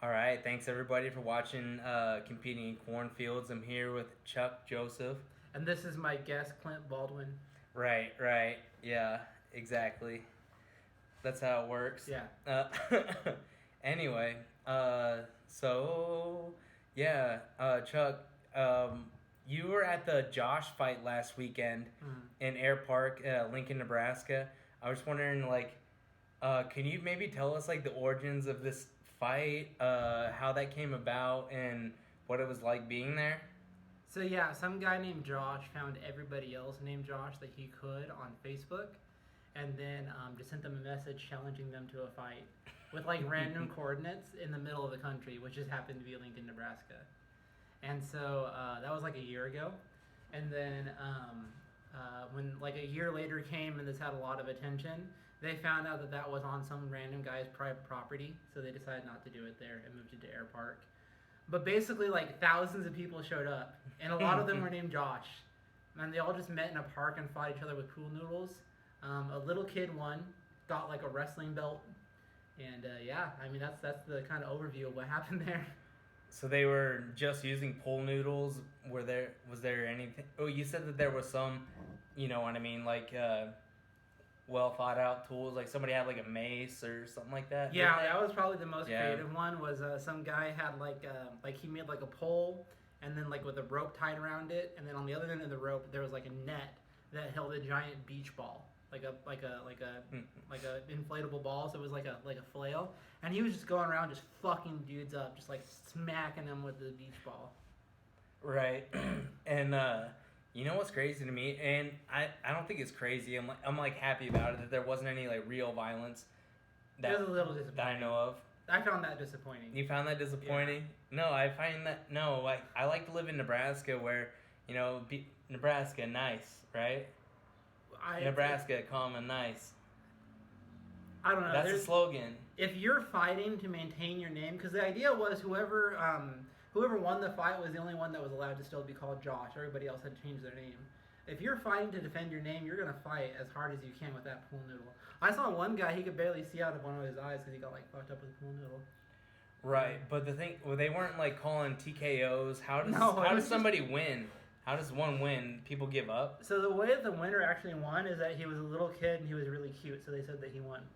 All right, thanks everybody for watching Competing in Cornfields. I'm here with Chuck Joseph. And this is my guest, Clint Baldwin. Right. Yeah, exactly. That's how it works. Yeah. Anyway, Chuck, you were at the Josh fight last weekend in Air Park, Lincoln, Nebraska. I was wondering, can you maybe tell us the origins of this fight, how that came about, and what it was like being there? So yeah, some guy named Josh found everybody else named Josh that he could on Facebook, and then just sent them a message challenging them to a fight with random coordinates in the middle of the country, which just happened to be Lincoln, Nebraska. And so that was a year ago, and then when a year later came and this had a lot of attention, they found out that that was on some random guy's private property, so they decided not to do it there and moved it to Air Park. But basically, thousands of people showed up, and a lot of them were named Josh. And they all just met in a park and fought each other with pool noodles. A little kid won, got a wrestling belt, and that's the kind of overview of what happened there. So they were just using pool noodles. Was there anything? Oh, you said that there was some, you know what I mean, well thought out tools. Like somebody had a mace or something like that. Yeah, that was probably the most creative one. Was some guy had he made a pole and then with a rope tied around it, and then on the other end of the rope there was a net that held a giant beach ball, like a inflatable ball. So it was like a flail, and he was just going around just fucking dudes up, just smacking them with the beach ball. Right, and you know what's crazy to me, and I don't think it's crazy. I'm happy about it that there wasn't any real violence. It was a little disappointing. That I know of. I found that disappointing. You found that disappointing? Yeah. No, I find that I like to live in Nebraska where Nebraska nice, right? Nebraska calm and nice. I don't know. That's the slogan. If you're fighting to maintain your name, because the idea was whoever won the fight was the only one that was allowed to still be called Josh. Everybody else had to change their name. If you're fighting to defend your name, you're going to fight as hard as you can with that pool noodle. I saw one guy, he could barely see out of one of his eyes because he got fucked up with a pool noodle. Right, but the thing, they weren't calling TKOs. How does somebody win? How does one win? People give up? So the way that the winner actually won is that he was a little kid and he was really cute, so they said that he won.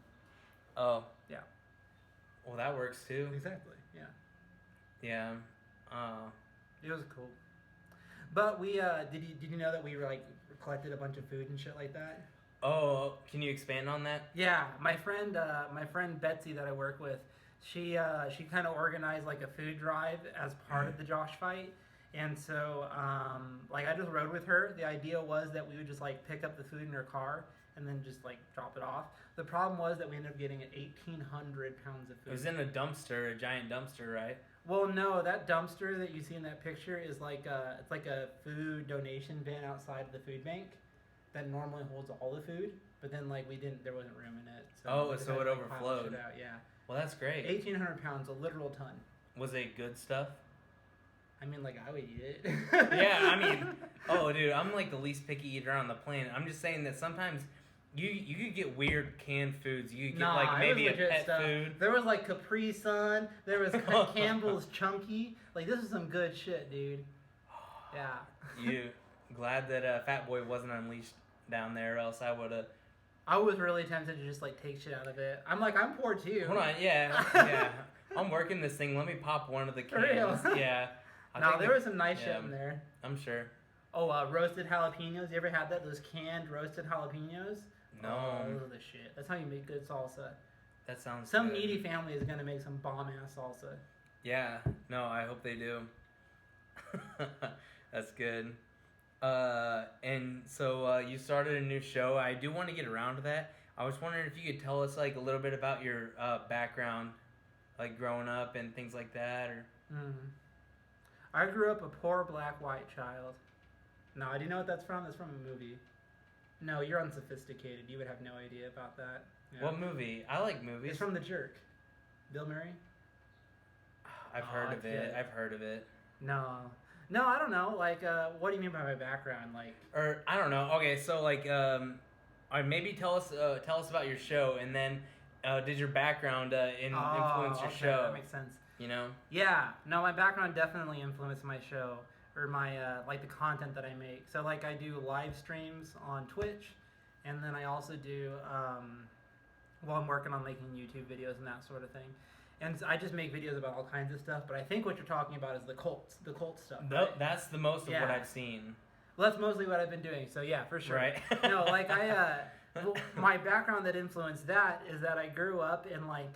Oh. Yeah. Well, that works too. Exactly, yeah. Yeah. It was cool. But we did you know that we collected a bunch of food and shit like that? Oh, can you expand on that? Yeah, my friend Betsy that I work with, she kind of organized a food drive as part of the Josh fight. And so I just rode with her. The idea was that we would just pick up the food in her car and then just drop it off. The problem was that we ended up getting 1,800 pounds of food. It was in a giant dumpster, right? Well, no, that dumpster that you see in that picture is it's like a food donation bin outside of the food bank that normally holds all the food, but then there wasn't room in it. So so it overflowed. Out, yeah. Well, that's great. 1,800 pounds, a literal ton. Was it good stuff? I mean, I would eat it. Yeah, I mean, oh, dude, I'm the least picky eater on the planet. I'm just saying that sometimes you could get weird canned foods. You could get maybe a pet food. There was Capri Sun. There was Campbell's Chunky. This is some good shit, dude. Yeah. You glad that Fat Boy wasn't unleashed down there, or else I would have. I was really tempted to just take shit out of it. I'm poor too. Hold on, yeah. I'm working this thing. Let me pop one of the cans. For real? Yeah. No, there was some nice shit in there. I'm sure. Oh, roasted jalapenos. You ever had that? Those canned roasted jalapenos? No. Oh, those are the shit. That's how you make good salsa. That sounds Some good. needy family is going to make some bomb-ass salsa. Yeah. No, I hope they do. That's good. And so you started a new show. I do want to get around to that. I was wondering if you could tell us a little bit about your background, growing up and things like that, or... Mm-hmm. I grew up a poor black white child. No, do you know what that's from? That's from a movie. No, you're unsophisticated. You would have no idea about that. Yeah. What movie? I like movies. It's from The Jerk. Bill Murray? I've heard of it. No, I don't know. What do you mean by my background? Or I don't know. Okay, so maybe tell us about your show, and then did your background influence your show? That makes sense. you know? Yeah. No, my background definitely influenced my show or my like the content that I make. So like I do live streams on Twitch, and then I also do well, I'm working on making YouTube videos and that sort of thing. And I just make videos about all kinds of stuff, but I think what you're talking about is the cult stuff. Right? That's the most of what I've seen. Well, that's mostly what I've been doing. So yeah, for sure. Right. No, like well, my background that influenced that is that I grew up in like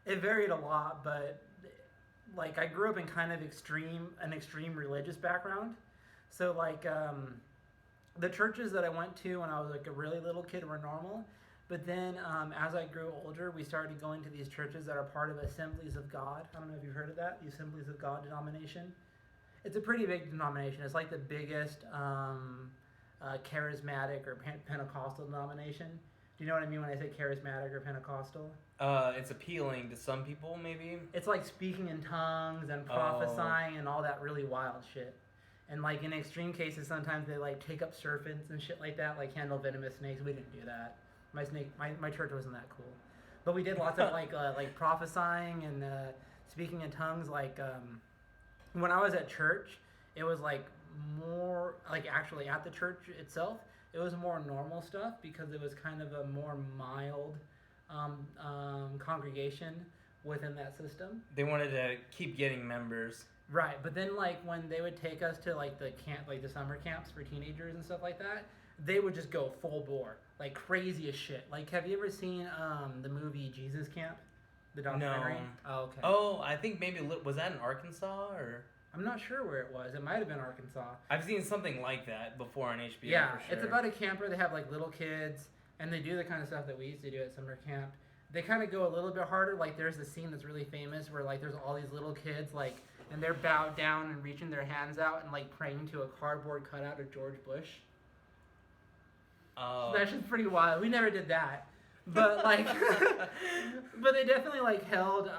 it varied a lot, but like I grew up in kind of an extreme religious background. So like the churches that I went to when I was like a really little kid were normal. But then as I grew older, we started going to these churches that are part of Assemblies of God. I don't know if you've heard of that, the Assemblies of God denomination. It's a pretty big denomination. It's like the biggest charismatic or Pentecostal denomination. Do you know what I mean when I say charismatic or Pentecostal? It's appealing to some people, maybe. It's like speaking in tongues and prophesying and all that really wild shit. And like in extreme cases, sometimes they like take up serpents and shit like that, like handle venomous snakes. We didn't do that. My church wasn't that cool, but we did lots of like prophesying and speaking in tongues. Like when I was at church, it was like more like actually at the church itself, it was more normal stuff because it was kind of a more mild congregation within that system. They wanted to keep getting members. Right, but then like when they would take us to like the camp, like the summer camps for teenagers and stuff like that, they would just go full bore, like crazy as shit. Like, have you ever seen the movie Jesus Camp, the documentary? No. Oh, okay. Oh, I think maybe was that in Arkansas or? I'm not sure where it was. It might have been Arkansas. I've seen something like that before on HBO. Yeah, for sure. It's about a camper. They have like little kids, and they do the kind of stuff that we used to do at summer camp. They kind of go a little bit harder. Like, there's a scene that's really famous where like there's all these little kids like, and they're bowed down and reaching their hands out and like praying to a cardboard cutout of George Bush. Oh. That's just pretty wild. We never did that, but like, but they definitely like held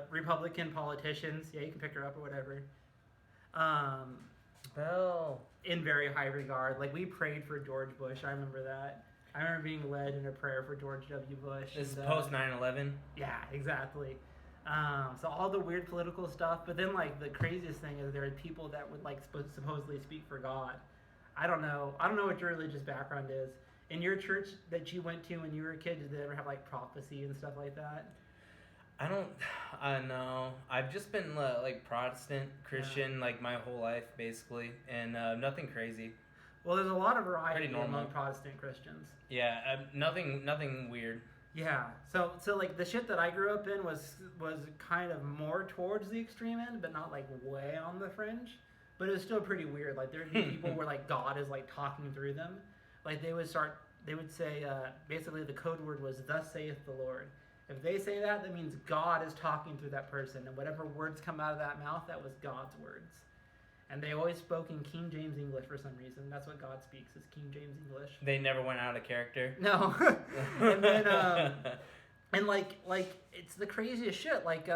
Republican politicians. Yeah, you can pick her up or whatever. Bell. In very high regard. Like we prayed for George Bush. I remember that. I remember being led in a prayer for George W. Bush. This is post 9/11. Yeah, exactly. So all the weird political stuff, but then like the craziest thing is there are people that would like supposedly speak for God. I don't know what your religious background is. In your church that you went to when you were a kid, did they ever have like prophecy and stuff like that? I know. I've just been like Protestant, Christian, like my whole life basically, and nothing crazy. Well, there's a lot of variety among Protestant Christians. Yeah, nothing weird. Yeah, so like the shit that I grew up in was kind of more towards the extreme end, but not like way on the fringe. But it was still pretty weird. Like there would be people where like God is like talking through them. Like they would say basically the code word was "Thus saith the Lord." If they say that, that means God is talking through that person, and whatever words come out of that mouth, that was God's words. And they always spoke in King James English for some reason. That's what God speaks, is King James English. They never went out of character. No. And then and like it's the craziest shit. Like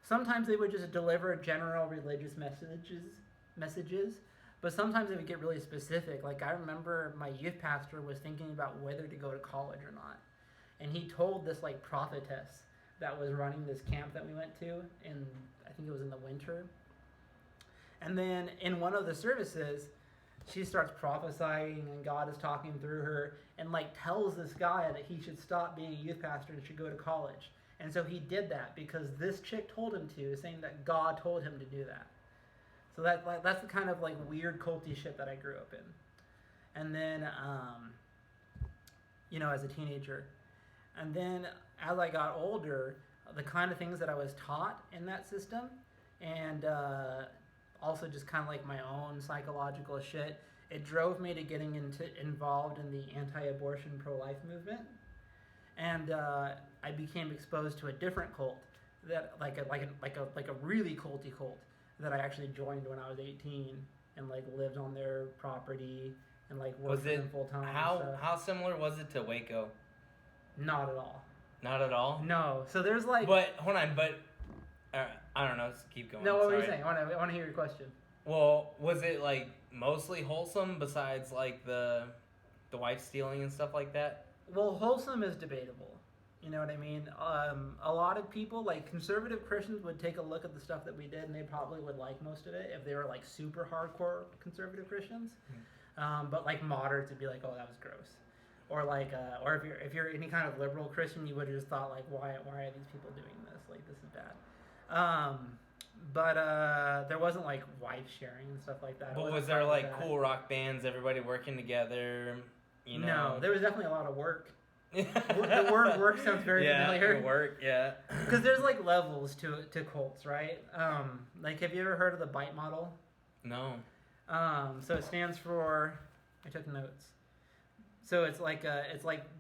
sometimes they would just deliver general religious messages, but sometimes they would get really specific. Like I remember my youth pastor was thinking about whether to go to college or not. And he told this like prophetess that was running this camp that we went to in, I think it was in the winter. And then in one of the services, she starts prophesying and God is talking through her and like tells this guy that he should stop being a youth pastor and should go to college. And so he did that because this chick told him to, saying that God told him to do that. So that's the kind of like weird culty shit that I grew up in. And then, as a teenager. And then as I got older, the kind of things that I was taught in that system and also just kind of like my own psychological shit, it drove me to getting involved in the anti-abortion pro-life movement. And I became exposed to a different cult that like a really culty cult that I actually joined when I was 18 and like lived on their property and like worked for them full time. How similar was it to Waco? Not at all. Not at all? No. So there's like... But, hold on, I don't know, just keep going. No, what were you saying? I want to hear your question. Well, was it like mostly wholesome besides like the wife stealing and stuff like that? Well, wholesome is debatable. You know what I mean? A lot of people, like conservative Christians, would take a look at the stuff that we did, and they probably would like most of it if they were like super hardcore conservative Christians. But like moderates would be like, "Oh, that was gross," or like, or if you're any kind of liberal Christian, you would have just thought like, "Why are these people doing this? Like, this is bad." But there wasn't like wife sharing and stuff like that. But was there like cool rock bands, everybody working together? You know? No, there was definitely a lot of work. The word work sounds very familiar. Work, yeah. Because there's like levels to cults, right? Like, have you ever heard of the BITE model? No. So it stands for. I took notes. So it's like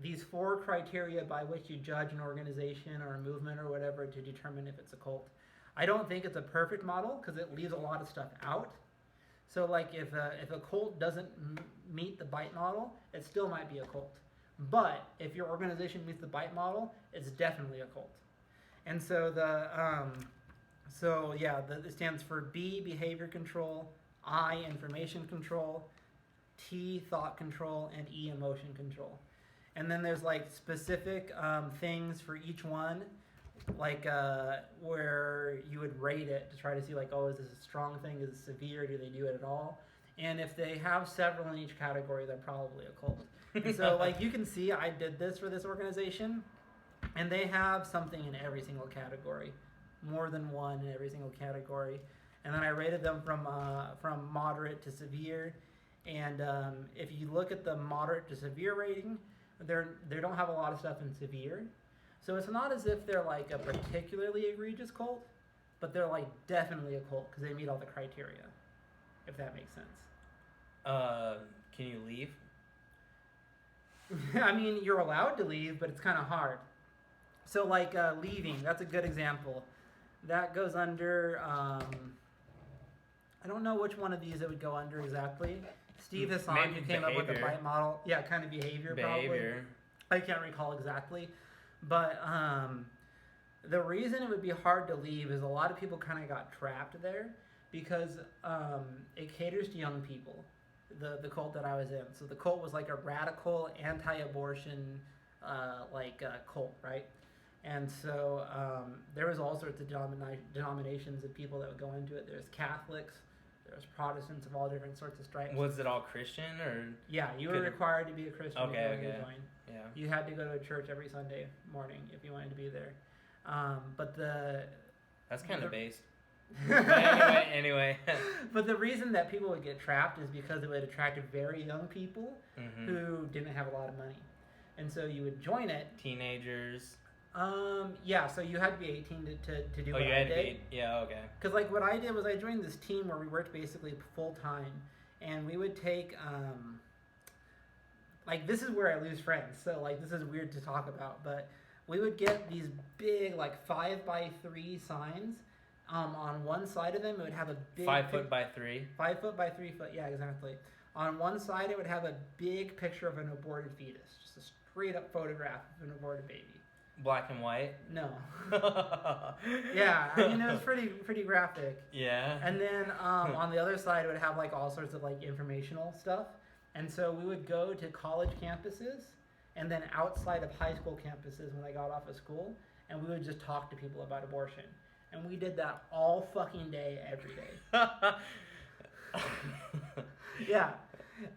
these 4 criteria by which you judge an organization or a movement or whatever to determine if it's a cult. I don't think it's a perfect model because it leaves a lot of stuff out. So like if a cult doesn't meet the BITE model, it still might be a cult. But if your organization meets the BITE model, it's definitely a cult. And so it stands for B, behavior control, I, information control, T, thought control, and E, emotion control. And then there's like specific things for each one, like where you would rate it to try to see like, oh, is this a strong thing? Is it severe? Do they do it at all? And if they have several in each category, they're probably a cult. And so like you can see, I did this for this organization, and they have something in every single category, more than one in every single category. And then I rated them from moderate to severe. And if you look at the moderate to severe rating, they don't have a lot of stuff in severe. So it's not as if they're like a particularly egregious cult, but they're like definitely a cult because they meet all the criteria, if that makes sense. Can you leave? I mean, you're allowed to leave, but it's kind of hard. So like leaving, that's a good example. That goes under, I don't know which one of these it would go under exactly. Steve Hassan, who came up with the BITE model. Yeah, kind of behavior probably. I can't recall exactly. But the reason it would be hard to leave is a lot of people kind of got trapped there because it caters to young people, the cult that I was in. So the cult was like a radical anti-abortion cult, right? And so there was all sorts of denominations of people that would go into it. There's Catholics, there's Protestants of all different sorts of stripes. Was it all Christian or? Yeah, you were required to be a Christian if you wanted to join. Yeah. You had to go to a church every Sunday morning if you wanted to be there. That's kind of based. Anyway. But the reason that people would get trapped is because it would attract very young people who didn't have a lot of money. And so you would join it. Teenagers. Yeah, so you had to be 18 to do what I did. Oh, you had to be, yeah, okay. Because like what I did was I joined this team where we worked basically full time, and we would take, like this is where I lose friends, so like this is weird to talk about, but we would get these big like 5x3 signs. On one side of them, it would have a big 5 foot by 3. 5 foot by 3 foot, yeah, exactly. On one side, it would have a big picture of an aborted fetus, just a straight up photograph of an aborted baby. Black and white? No. Yeah, I mean, it was pretty graphic. Yeah. And then on the other side, it would have like all sorts of like informational stuff. And so we would go to college campuses and then outside of high school campuses when I got off of school, and we would just talk to people about abortion. And we did that all fucking day, every day. Yeah.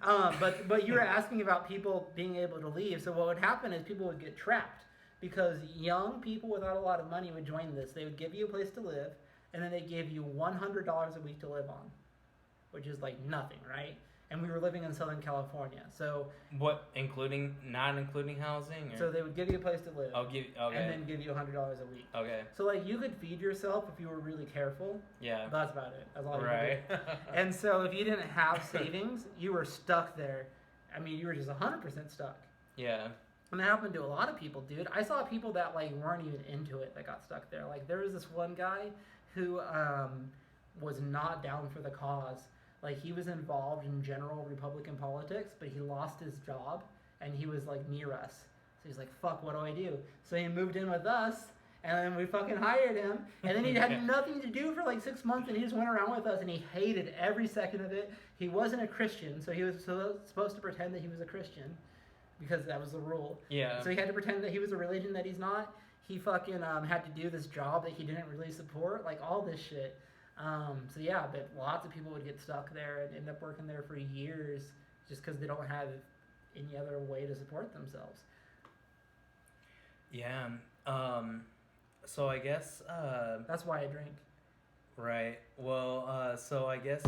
But you were asking about people being able to leave. So what would happen is people would get trapped because young people without a lot of money would join this. They would give you a place to live, and then they gave you $100 a week to live on, which is like nothing, right? And we were living in Southern California, so what, not including housing? Or? So they would give you a place to live. Okay. And then give you $100 a week. Okay. So like you could feed yourself if you were really careful. Yeah. That's about it. That's all you could do. And so if you didn't have savings, you were stuck there. I mean, you were just 100% stuck. Yeah. And that happened to a lot of people, dude. I saw people that like weren't even into it that got stuck there. Like there was this one guy who was not down for the cause. Like he was involved in general Republican politics, but he lost his job and he was like near us. So he's like, fuck, what do I do? So he moved in with us and then we fucking hired him. And then he had nothing to do for like 6 months and he just went around with us and he hated every second of it. He wasn't a Christian, so he was supposed to pretend that he was a Christian. because that was the rule. Yeah. So he had to pretend that he was a religion that he's not. He fucking had to do this job that he didn't really support, like all this shit. So yeah, but lots of people would get stuck there and end up working there for years just because they don't have any other way to support themselves. Yeah. So I guess. That's why I drink. Right. Well. So I guess.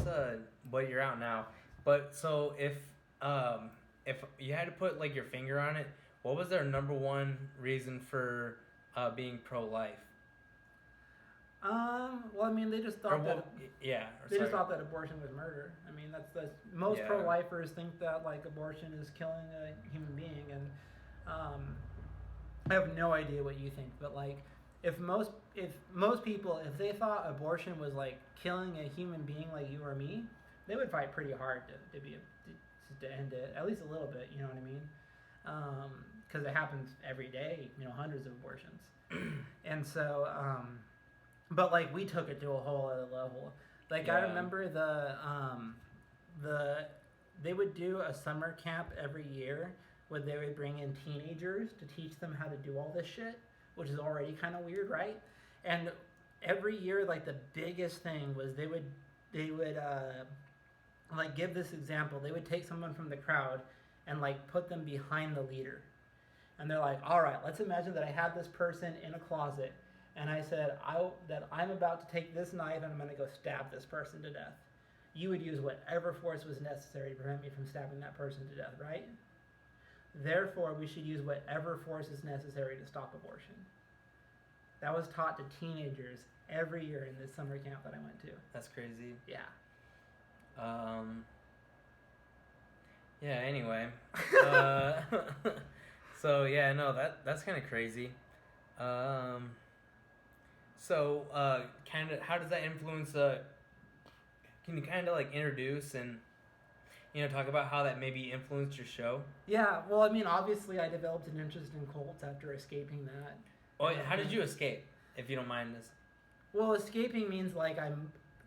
But you're out now. But so if you had to put like your finger on it, what was their number one reason for being pro-life? Well, I mean, they just thought just thought that abortion was murder. I mean, that's most pro-lifers think that like abortion is killing a human being, and I have no idea what you think, but like if most people, if they thought abortion was like killing a human being like you or me, they would fight pretty hard to end it, at least a little bit. You know what I mean? Because it happens every day. You know, hundreds of abortions, and so. But like we took it to a whole other level. Like I remember they would do a summer camp every year where they would bring in teenagers to teach them how to do all this shit, which is already kind of weird, right? And every year, like the biggest thing was they would like give this example. They would take someone from the crowd and like put them behind the leader, and they're like, all right, let's imagine that I have this person in a closet. And I said that I'm about to take this knife and I'm going to go stab this person to death. You would use whatever force was necessary to prevent me from stabbing that person to death, right? Therefore, we should use whatever force is necessary to stop abortion. That was taught to teenagers every year in this summer camp that I went to. That's crazy. Yeah. Yeah. Anyway. So yeah, no, that's kind of crazy. So, kind of, how does that influence, can you kind of, like, introduce and, you know, talk about how that maybe influenced your show? Yeah, well, I mean, obviously I developed an interest in cults after escaping that. Oh, how did you escape, if you don't mind this? Well, escaping means, like,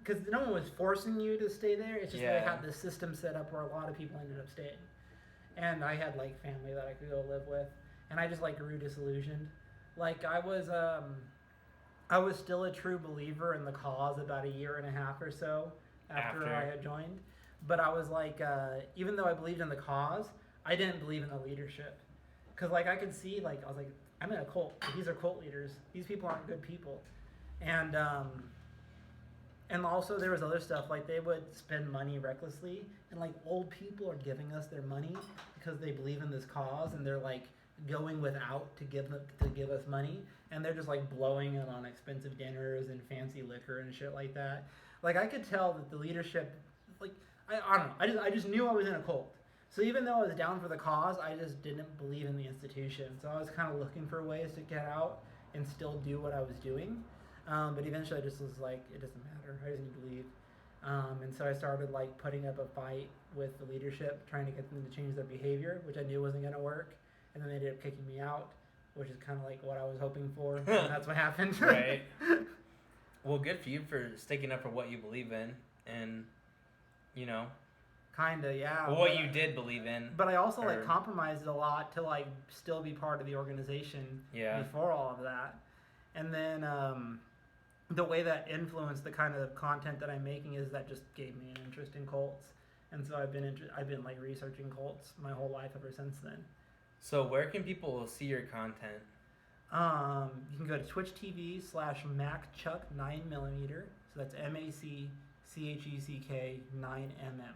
because no one was forcing you to stay there, it's just that I had this system set up where a lot of people ended up staying. And I had, like, family that I could go live with, and I just, like, grew disillusioned. Like, I was still a true believer in the cause about a year and a half or so after I had joined. But I was like, even though I believed in the cause, I didn't believe in the leadership. Because like I could see, like I was like, I'm in a cult. These are cult leaders. These people aren't good people. And also there was other stuff, like they would spend money recklessly. And like old people are giving us their money because they believe in this cause and they're like going without to give us money. And they're just like blowing it on expensive dinners and fancy liquor and shit like that. Like I could tell that the leadership, like I don't know, I just knew I was in a cult. So even though I was down for the cause, I just didn't believe in the institution. So I was kind of looking for ways to get out and still do what I was doing. But eventually I just was like, it doesn't matter. I just need to leave. And so I started like putting up a fight with the leadership, trying to get them to change their behavior, which I knew wasn't going to work. And then they ended up kicking me out, which is kind of like what I was hoping for. And that's what happened. Right. Well, good for you for sticking up for what you believe in and, you know. Kinda, yeah. Well, what you did believe in. But I also like compromised a lot to like still be part of the organization before all of that. And then the way that influenced the kind of content that I'm making is that just gave me an interest in cults. And so I've been like researching cults my whole life ever since then. So where can people see your content? You can go to Twitch TV/MacChuck 9mm. So that's MACCHECK 9mm.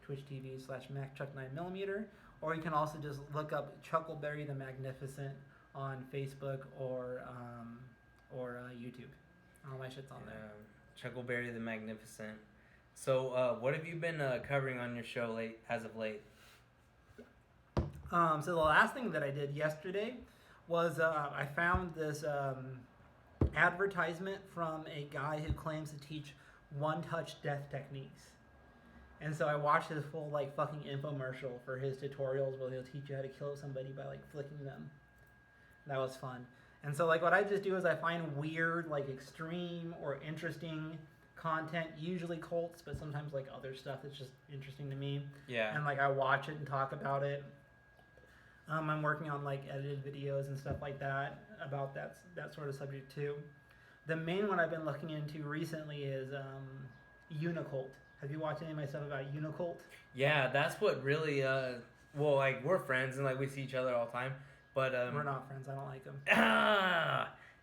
Twitch TV/MacChuck 9mm. Or you can also just look up Chuckleberry the Magnificent on Facebook or YouTube. All my shit's on there. Chuckleberry the Magnificent. So what have you been covering on your show as of late? So the last thing that I did yesterday was I found this advertisement from a guy who claims to teach one-touch death techniques. And so I watched his full like fucking infomercial for his tutorials where he'll teach you how to kill somebody by like flicking them. That was fun. And so like what I just do is I find weird, like extreme or interesting content, usually cults, but sometimes like other stuff that's just interesting to me. Yeah. And like I watch it and talk about it. I'm working on like edited videos and stuff like that about that sort of subject too. The main one I've been looking into recently is Unicult. Have you watched any of my stuff about Unicult? Yeah, that's what really. Well, like we're friends and like we see each other all the time, but We're not friends. I don't like them.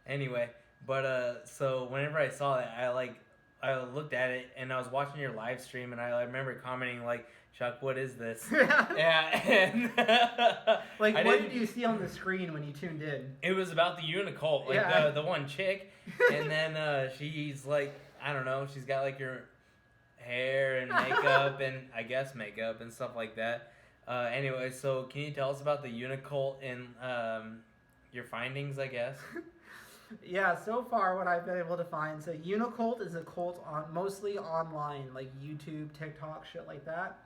Anyway, but so whenever I saw that, I looked at it and I was watching your live stream and I remember commenting like, Chuck, what is this? Yeah, and like what did you see on the screen when you tuned in? It was about the Unicult, like the one chick, and then she's like, I don't know, she's got like your hair and makeup and I guess makeup and stuff like that. Anyway, so can you tell us about the Unicult and your findings, I guess? Yeah, so far what I've been able to find, so Unicult is a cult mostly online, like YouTube, TikTok, shit like that.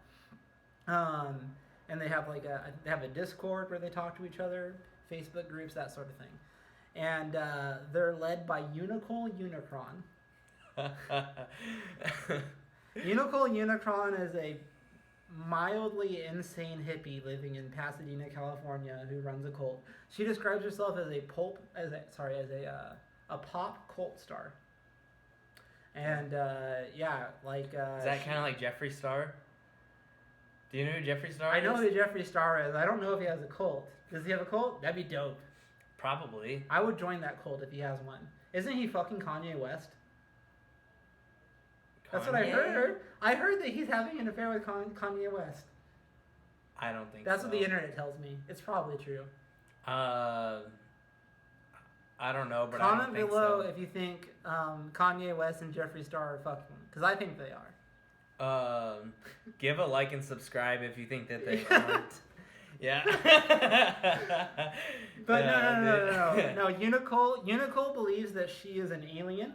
And they have a Discord where they talk to each other, Facebook groups, that sort of thing. And they're led by Unicron. Unicron is a mildly insane hippie living in Pasadena, California, who runs a cult. She describes herself as a pop cult star. And is that kind of like Jeffree Star? Do you know who Jeffree Star is? I know who Jeffree Star is. I don't know if he has a cult. Does he have a cult? That'd be dope. Probably. I would join that cult if he has one. Isn't he fucking Kanye West? That's what I heard. I heard that he's having an affair with Kanye West. I don't think That's what the internet tells me. It's probably true. I don't know, but comment I don't think below so. if you think Kanye West and Jeffree Star are fucking, because I think they are. Give a like and subscribe if you think that they aren't. Yeah. But no. Unicult believes that she is an alien.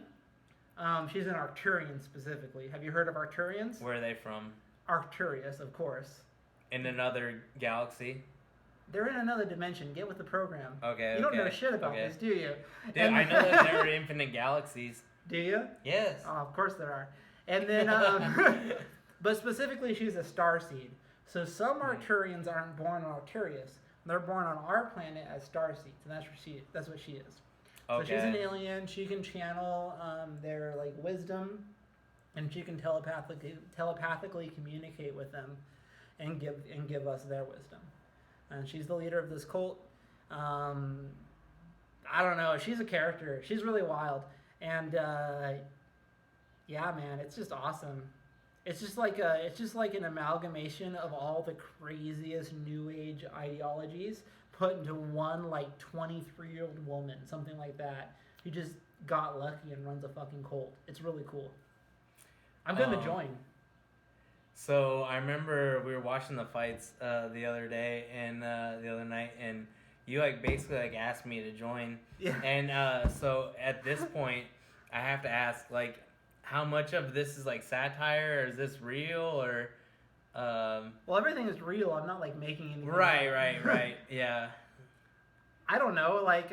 She's an Arcturian specifically. Have you heard of Arcturians? Where are they from? Arcturus, of course. In another galaxy? They're in another dimension. Get with the program. Okay. You don't know shit about this, do you? Dude, I know that there are infinite galaxies. Do you? Yes. Oh, of course there are. And then, but specifically, she's a starseed. So some Arcturians aren't born on Arcturus. They're born on our planet as starseeds, and that's what she is. Okay. So she's an alien. She can channel their like wisdom, and she can telepathically communicate with them, and give us their wisdom. And she's the leader of this cult. I don't know. She's a character. She's really wild, and yeah, man, it's just awesome. It's just like an amalgamation of all the craziest New Age ideologies put into one like 23-year-old woman, something like that, who just got lucky and runs a fucking cult. It's really cool. I'm gonna join. So I remember we were watching the fights the other day and the other night, and you like basically like asked me to join. Yeah. And so at this point, I have to ask like, how much of this is like satire, or is this real, or? Well, everything is real. I'm not like making anything. Right. Yeah. I don't know. Like,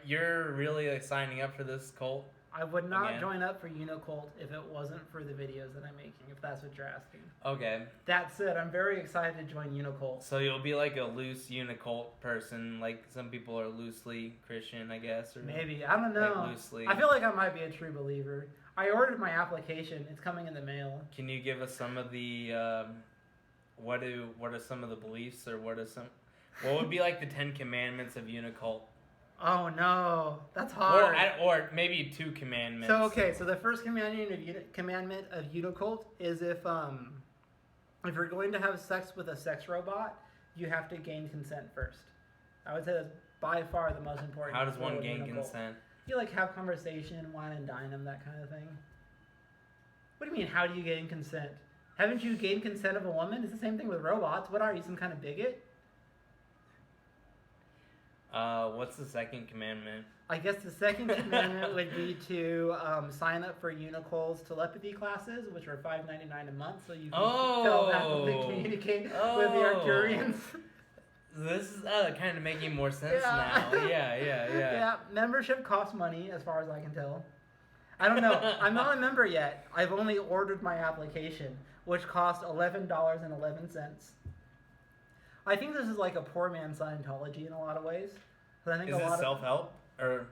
you're really like signing up for this cult? I would not join up for Unicult if it wasn't for the videos that I'm making, if that's what you're asking. Okay. That said, I'm very excited to join Unicult. So you'll be like a loose Unicult person, like some people are loosely Christian, I guess, or maybe. I don't know. Like loosely. I feel like I might be a true believer. I ordered my application. It's coming in the mail. Can you give us some of the what are some of the beliefs, or what would be like the 10 commandments of Unicult? Oh no, that's hard. Or maybe 2 commandments. So the first commandment of Unicult is if you're going to have sex with a sex robot, you have to gain consent first. I would say that's by far the most important. How does one gain consent? You like have conversation, wine and dine them, that kind of thing. What do you mean? How do you gain consent? Haven't you gained consent of a woman? It's the same thing with robots. What are you, some kind of bigot? What's the second commandment? I guess the second commandment would be to sign up for Unicol's telepathy classes, which are $5.99 a month, so you can telepathically communicate with the Arcturians. This is kind of making more sense now. Yeah. Yeah, membership costs money, as far as I can tell. I don't know. I'm not a member yet. I've only ordered my application, which cost $11.11. I think this is like a poor man's Scientology in a lot of ways. I think Is a it lot self-help? Or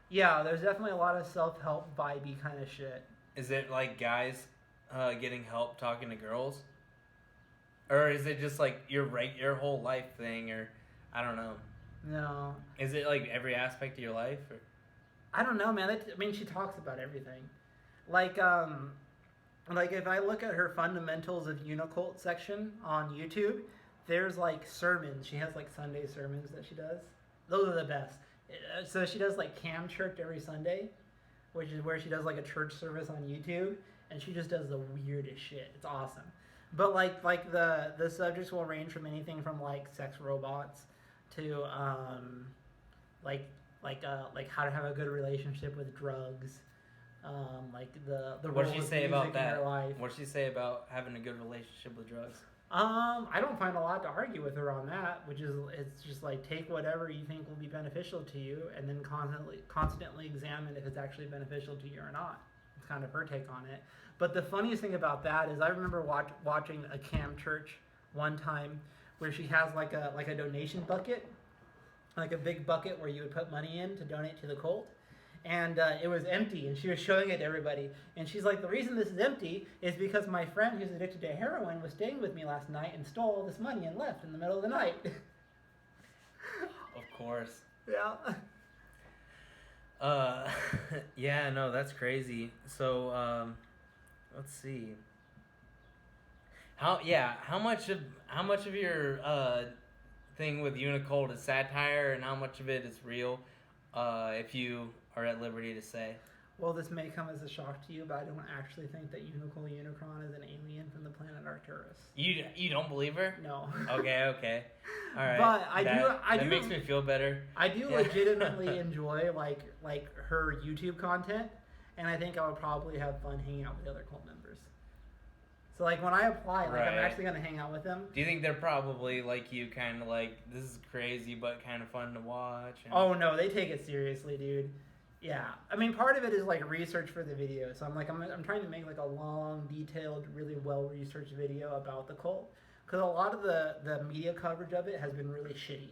yeah, there's definitely a lot of self-help vibey kind of shit. is it like guys getting help talking to girls? Or is it just like your whole life thing? Or I don't know. No. Is it like every aspect of your life? Or? I don't know, man. I mean, she talks about everything. Like if I look at her fundamentals of Unicult section on YouTube, there's like sermons. She has like Sunday sermons that she does. Those are the best. So she does like cam church every Sunday, which is where she does like a church service on YouTube, and she just does the weirdest shit. It's awesome. But like the subjects will range from anything from like sex robots to like how to have a good relationship with drugs, like the What role does she of say music about in that? your life. What does she say about having a good relationship with drugs? I don't find a lot to argue with her on that, which is it's just like take whatever you think will be beneficial to you, and then constantly examine if it's actually beneficial to you or not. It's kind of her take on it. But the funniest thing about that is I remember watching a cam church one time where she has like a donation bucket, like a big bucket where you would put money in to donate to the cult. And it was empty, and she was showing it to everybody. And she's like, the reason this is empty is because my friend who's addicted to heroin was staying with me last night and stole all this money and left in the middle of the night. Of course. Yeah. Yeah, no, that's crazy. So, let's see. How much of your thing with Unicult is satire, and how much of it is real? If you are at liberty to say. Well, this may come as a shock to you, but I don't actually think that Unicron is an alien from the planet Arcturus. You don't believe her? No. Okay. All right. But I that do. makes me feel better. I do legitimately enjoy like her YouTube content, and I think I would probably have fun hanging out with the other cult members. So like when I apply, like I'm actually gonna hang out with them. Do you think they're probably like you, kind of like this is crazy but kind of fun to watch? Oh no, they take it seriously, dude. Yeah, I mean part of it is like research for the video. So I'm trying to make like a long, detailed, really well researched video about the cult, because a lot of the media coverage of it has been really shitty.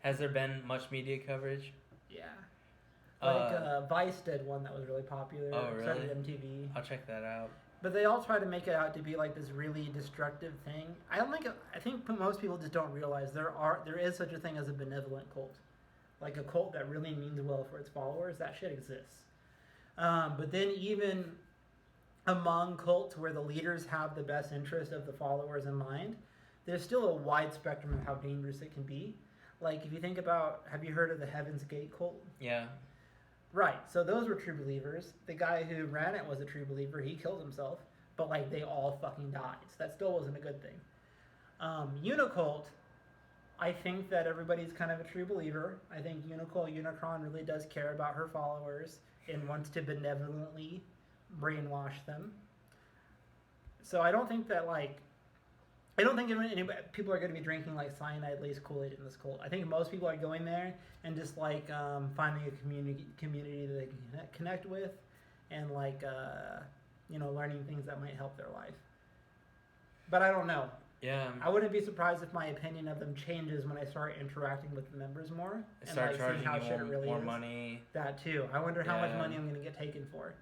Has there been much media coverage? Yeah. Like Vice did one that was really popular. Oh really? Started MTV. I'll check that out. But they all try to make it out to be like this really destructive thing. I think most people just don't realize there is such a thing as a benevolent cult, like a cult that really means well for its followers. That shit exists. But then even among cults where the leaders have the best interest of the followers in mind, there's still a wide spectrum of how dangerous it can be. Like if you think about, have you heard of the Heaven's Gate cult? Yeah. Right, so those were true believers. The guy who ran it was a true believer. He killed himself, but like they all fucking died. So that still wasn't a good thing. Unicult, I think that everybody's kind of a true believer. I think Unicron really does care about her followers and wants to benevolently brainwash them. So I don't think that people are going to be drinking like cyanide-laced Kool-Aid in this cult. I think most people are going there and just like finding a community that they can connect with, and like learning things that might help their life. But I don't know. Yeah. I wouldn't be surprised if my opinion of them changes when I start interacting with the members more. They start charging you more money. That too. I wonder how much money I'm going to get taken for.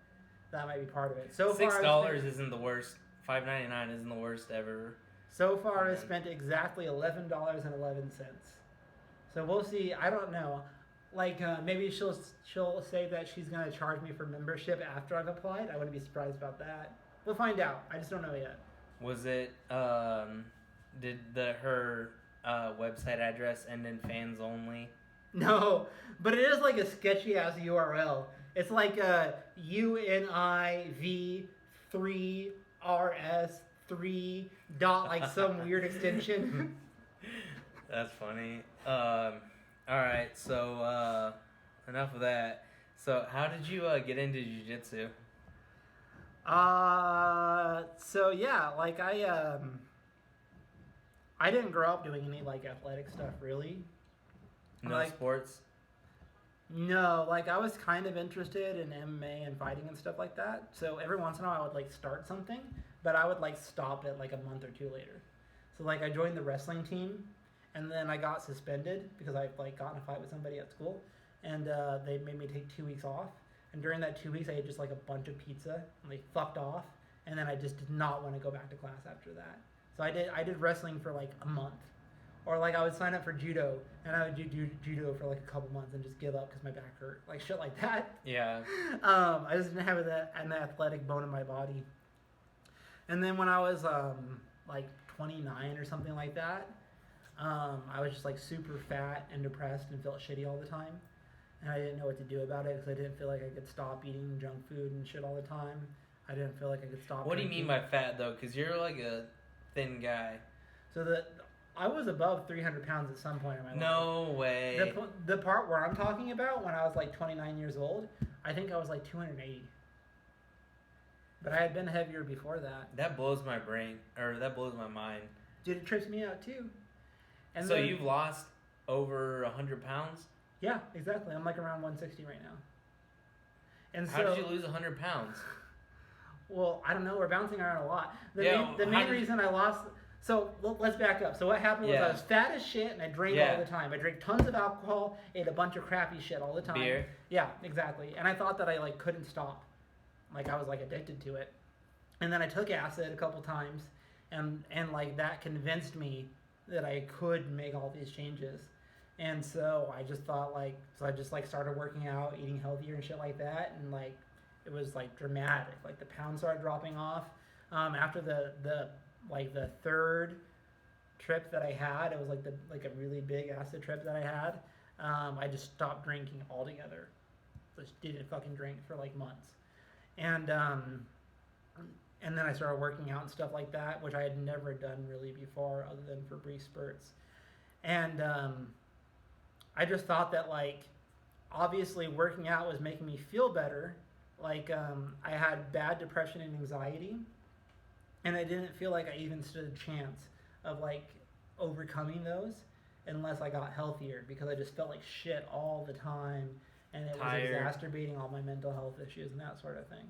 That might be part of it. So far, $6 isn't the worst. $5.99 isn't the worst ever. So far, I've spent exactly $11.11. So we'll see. I don't know. Like maybe she'll say that she's gonna charge me for membership after I've applied. I wouldn't be surprised about that. We'll find out. I just don't know yet. Was it? Did her website address end in fans only? No, but it is like a sketchy ass URL. It's like UNIV3RS3 dot like some weird extension. That's funny. All right, so enough of that. So how did you get into jiu-jitsu? So yeah, like I didn't grow up doing any like athletic stuff really. No sports? No, like I was kind of interested in MMA and fighting and stuff like that. So every once in a while I would like start something, but I would like stop it like a month or two later. So like I joined the wrestling team, and then I got suspended because I like got in a fight with somebody at school, and they made me take 2 weeks off. And during that 2 weeks, I ate just like a bunch of pizza and like fucked off. And then I just did not want to go back to class after that. So I did wrestling for like a month, or like I would sign up for judo and I would do judo for like a couple months and just give up because my back hurt, like shit like that. Yeah. I just didn't have an athletic bone in my body. And then when I was like 29 or something like that, I was just like super fat and depressed and felt shitty all the time. And I didn't know what to do about it because I didn't feel like I could stop eating junk food and shit all the time. I didn't feel like I could stop. What drinking. do you mean by fat though? Because you're like a thin guy. So I was above 300 pounds at some point in my life. No way. The part where I'm talking about, when I was like 29 years old, I think I was like 280. But I had been heavier before that. That blows my brain, or that blows my mind. Dude, it trips me out too. And so then, you've lost over 100 pounds? Yeah, exactly. I'm like around 160 right now. And How did you lose 100 pounds? Well, I don't know. We're bouncing around a lot. The Yeah, main reason I lost... So, let's back up. So, what happened was I was fat as shit and I drank all the time. I drank tons of alcohol, ate a bunch of crappy shit all the time. Beer? Yeah, exactly. And I thought that I, like, couldn't stop. Like, I was, like, addicted to it. And then I took acid a couple times, and like, that convinced me that I could make all these changes. And so I just thought, like... So I just, like, started working out, eating healthier and shit like that, and, like... It was like dramatic. Like the pounds started dropping off. After the third trip that I had, it was like a really big acid trip that I had. I just stopped drinking altogether. Just didn't fucking drink for like months. And then I started working out and stuff like that, which I had never done really before, other than for brief spurts. And I just thought that like obviously working out was making me feel better. Like, I had bad depression and anxiety, and I didn't feel like I even stood a chance of, like, overcoming those unless I got healthier, because I just felt like shit all the time, and it was exacerbating all my mental health issues and that sort of thing.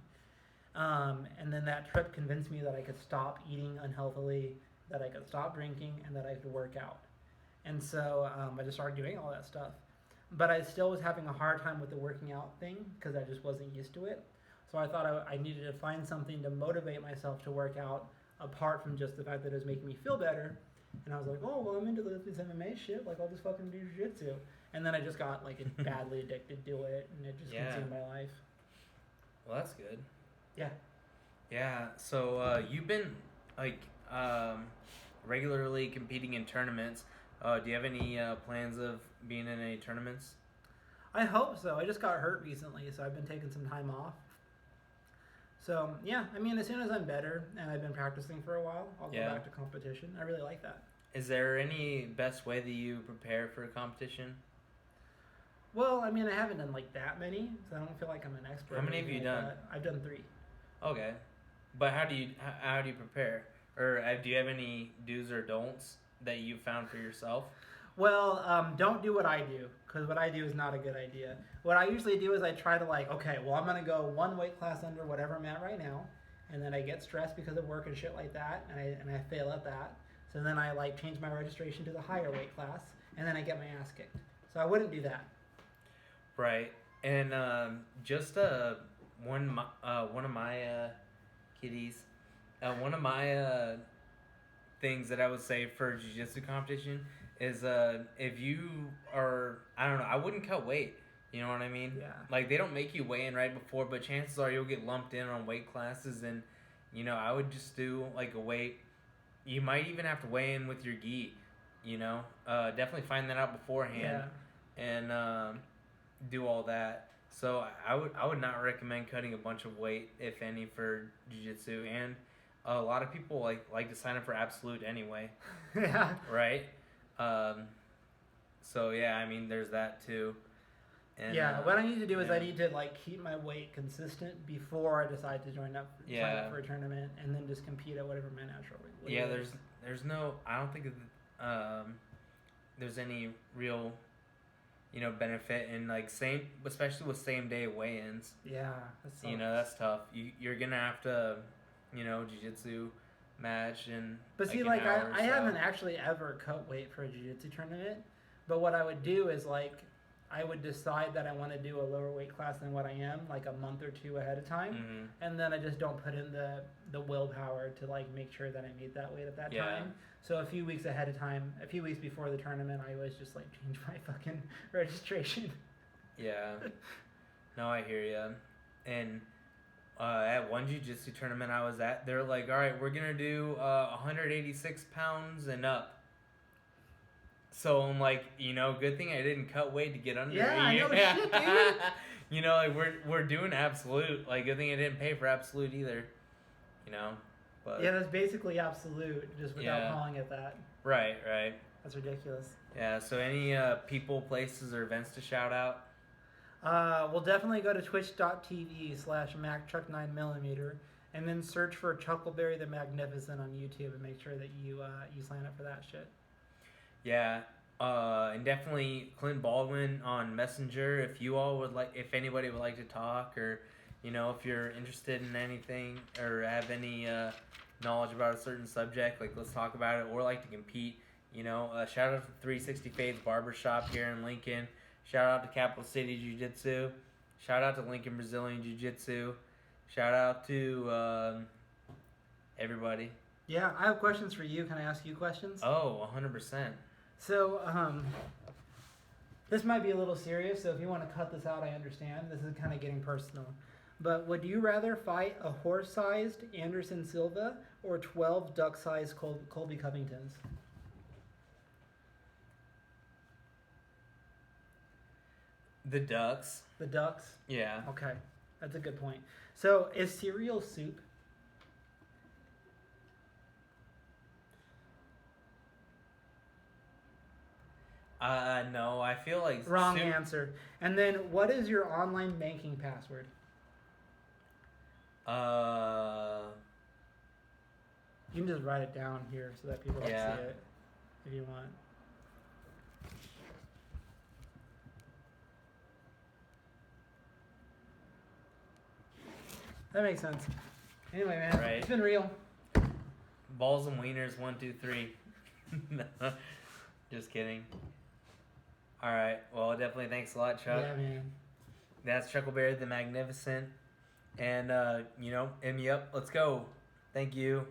And then that trip convinced me that I could stop eating unhealthily, that I could stop drinking, and that I could work out. And so I just started doing all that stuff. But I still was having a hard time with the working out thing because I just wasn't used to it. So I thought I needed to find something to motivate myself to work out apart from just the fact that it was making me feel better. And I was like, oh, well, I'm into this MMA shit. Like, I'll just fucking do jiu-jitsu. And then I just got, like, badly addicted to it, and it just consumed my life. Well, that's good. Yeah. Yeah, so you've been, like, regularly competing in tournaments. Do you have any plans of being in any tournaments? I hope so. I just got hurt recently, so I've been taking some time off. So, yeah, I mean, as soon as I'm better and I've been practicing for a while, I'll go back to competition. I really like that. Is there any best way that you prepare for a competition? Well, I mean, I haven't done, like, that many, so I don't feel like I'm an expert. How many have you done? I've done 3. Okay. But how do you prepare? Or do you have any do's or don'ts that you found for yourself? Well, don't do what I do, because what I do is not a good idea. What I usually do is I try to like, okay, well, I'm going to go one weight class under whatever I'm at right now, and then I get stressed because of work and shit like that, and I fail at that. So then I like change my registration to the higher weight class, and then I get my ass kicked. So I wouldn't do that. Right. And just one of my kiddies, one of my things that I would say for jiu-jitsu competition is if you are, I don't know, I wouldn't cut weight. You know what I mean? Yeah. Like, they don't make you weigh in right before, but chances are you'll get lumped in on weight classes, and, you know, I would just do, like, a weight. You might even have to weigh in with your gi, you know? Definitely find that out beforehand. Yeah. And do all that. So I would not recommend cutting a bunch of weight, if any, for jiu-jitsu. And a lot of people like to sign up for Absolute anyway. Yeah. Right? So, yeah, I mean, there's that, too. And, yeah, what I need to do is I need to, like, keep my weight consistent before I decide to sign up for a tournament, and then just compete at whatever my natural weight is. Yeah, there's no, I don't think there's any real, you know, benefit in, like, especially with same-day weigh-ins. Yeah, that's you know, that's tough. You're going to have to, you know, jiu-jitsu match in. But see, an like hour or I so. haven't actually ever cut weight for a jiu-jitsu tournament. But what I would do is like I would decide that I want to do a lower weight class than what I am, like a month or two ahead of time, Mm-hmm. and then I just don't put in the willpower to like make sure that I meet that weight at that time. So a few weeks ahead of time, a few weeks before the tournament, I always just like change my fucking registration. Yeah. No, I hear you. And at one jiu-jitsu tournament I was at, they're like, all right, we're going to do 186 pounds and up. So I'm like, good thing I didn't cut weight to get under. Yeah, I know shit, dude. Like we're doing absolute. Like, good thing I didn't pay for absolute either. But Yeah, that's basically absolute, just without calling it that. Right. That's ridiculous. Yeah. So any people, places, or events to shout out? We'll definitely go to twitch.tv/MacTruck9mm and then search for Chuckleberry the Magnificent on YouTube and make sure that you sign up for that shit. Yeah, and definitely Clint Baldwin on Messenger. If you all would like, if anybody would like to talk, or if you're interested in anything or have any knowledge about a certain subject, like let's talk about it, or like to compete. Shout out to 360 Fades Barbershop here in Lincoln. Shout out to Capital City Jiu-Jitsu. Shout out to Lincoln Brazilian Jiu-Jitsu. Shout out to everybody. Yeah, I have questions for you. Can I ask you questions? Oh, 100%. So, this might be a little serious, so if you want to cut this out, I understand. This is kind of getting personal. But would you rather fight a horse-sized Anderson Silva or 12 duck-sized Colby Covingtons? The Ducks. The Ducks? Yeah. Okay, that's a good point. So, is cereal soup? No, I feel like Wrong answer. And then, what is your online banking password? You can just write it down here so that people can see it if you want. That makes sense. Anyway, man, Right. It's been real. Balls and wieners, 1, 2, 3. Just kidding. All right. Well, definitely thanks a lot, Chuck. Yeah, man. That's Chuckleberry the Magnificent. And, hit me up. Let's go. Thank you.